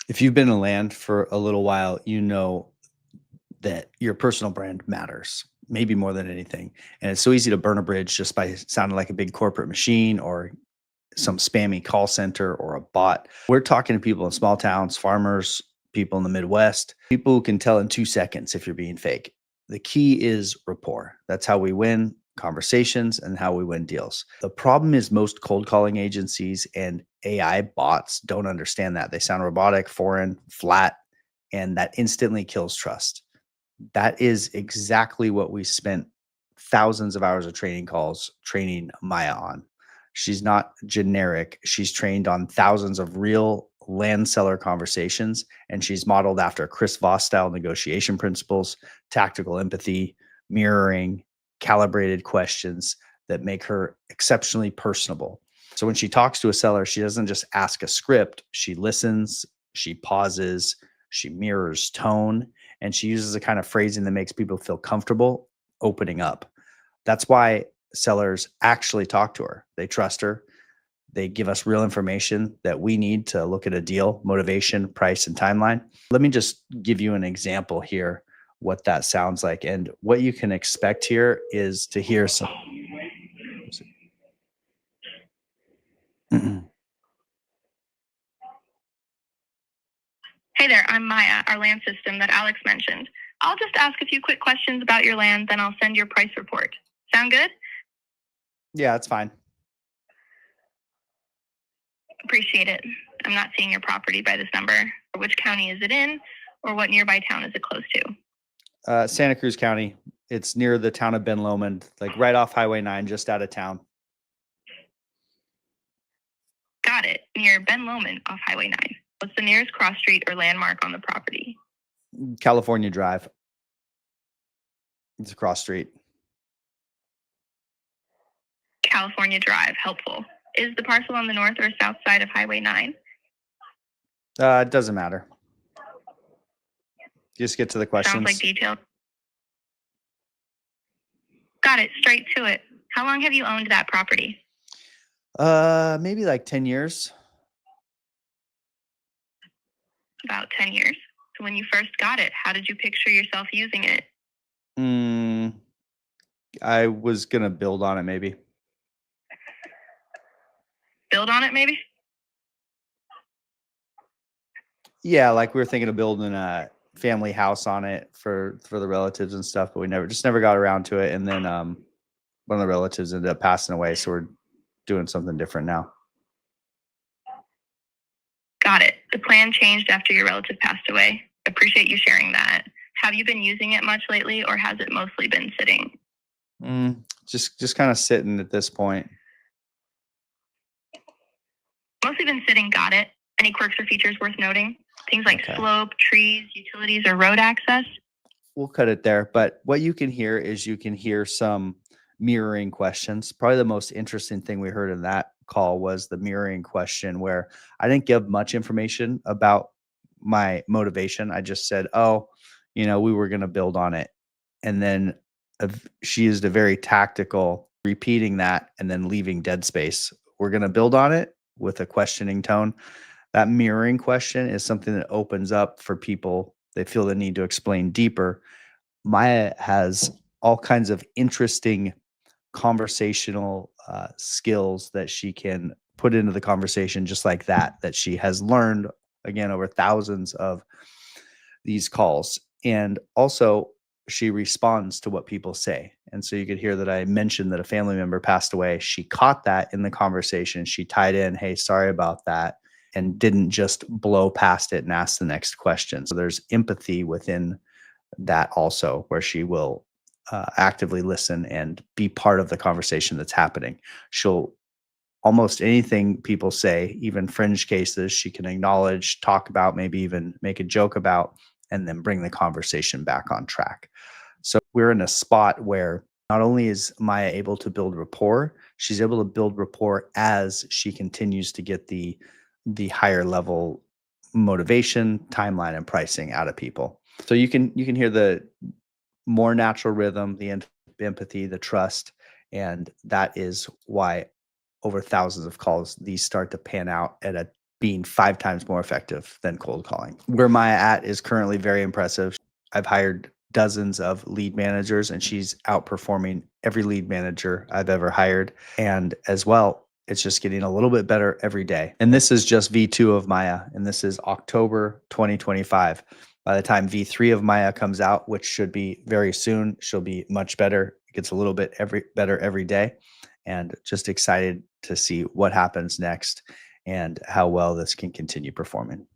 If you've been in land for a little while, you know that your personal brand matters, maybe more than anything. And it's so easy to burn a bridge just by sounding like a big corporate machine or some spammy call center or a bot. We're talking to people in small towns, farmers, people in the Midwest, people who can tell in 2 seconds if you're being fake. The key is rapport. That's how we win conversations and how we win deals. The problem is most cold calling agencies and AI bots don't understand that. They sound robotic, foreign, flat, and that instantly kills trust. That is exactly what we spent thousands of hours of training calls training Maya on. She's not generic. She's trained on thousands of real land seller conversations, and she's modeled after Chris Voss style negotiation principles, tactical empathy, mirroring, calibrated questions that make her exceptionally personable. So when she talks to a seller, she doesn't just ask a script, she listens, she pauses, she mirrors tone, and she uses a kind of phrasing that makes people feel comfortable opening up. That's why sellers actually talk to her. They trust her. They give us real information that we need to look at a deal, motivation, price, and timeline. Let me just give you an example here what that sounds like. And what you can expect here is to hear some. Hey there, I'm Maya, our land system that Alex mentioned. I'll just ask a few quick questions about your land, then I'll send your price report. Sound good? Yeah, that's fine. Appreciate it. I'm not seeing your property by this number. Which county is it in, or what nearby town is it close to? Santa Cruz County. It's near the town of Ben Lomond, like right off Highway 9, just out of town. Got it. Near Ben Lomond off Highway 9. What's the nearest cross street or landmark on the property? California Drive. It's a cross street. California Drive. Helpful. Is the parcel on the north or south side of Highway 9? It doesn't matter. Just get to the questions. Sounds like detailed. Got it. Straight to it. How long have you owned that property? Maybe like 10 years. About 10 years. So when you first got it, how did you picture yourself using it? I was gonna build on it, maybe. Build on it, maybe? Yeah, like we were thinking of building a family house on it for the relatives and stuff, but we never got around to it. And then one of the relatives ended up passing away, so we're doing something different now. Got it. The plan changed after your relative passed away. Appreciate you sharing that. Have you been using it much lately, or has it mostly been sitting? Just kind of sitting at this point. Mostly been sitting. Got it. Any quirks or features worth noting? Things like slope, trees, utilities, or road access? We'll cut it there. But what you can hear is you can hear some mirroring questions. Probably the most interesting thing we heard in that call was the mirroring question, where I didn't give much information about my motivation. I just said, oh, we were going to build on it. And then she used a very tactical repeating that and then leaving dead space. We're going to build on it with a questioning tone. That mirroring question is something that opens up for people. They feel the need to explain deeper. Maya has all kinds of interesting conversational skills that she can put into the conversation just like that she has learned, again, over thousands of these calls. And also, she responds to what people say. And so you could hear that I mentioned that a family member passed away. She caught that in the conversation. She tied in, hey, sorry about that, and didn't just blow past it and ask the next question. So there's empathy within that also, where she will actively listen and be part of the conversation that's happening. She'll almost anything people say, even fringe cases, she can acknowledge, talk about, maybe even make a joke about, and then bring the conversation back on track. So we're in a spot where not only is Maya able to build rapport, she's able to build rapport as she continues to get the higher level motivation, timeline, and pricing out of people. So you can hear the more natural rhythm, the empathy, the trust, and that is why over thousands of calls these start to pan out at a being 5 times more effective than cold calling. Where Maya at is currently very impressive. I've hired dozens of lead managers, and she's outperforming every lead manager I've ever hired. And as well, it's just getting a little bit better every day. And this is just V2 of Maya, and this is October 2025. By the time V3 of Maya comes out, which should be very soon, she'll be much better. It gets a little bit better every day, and just excited to see what happens next and how well this can continue performing.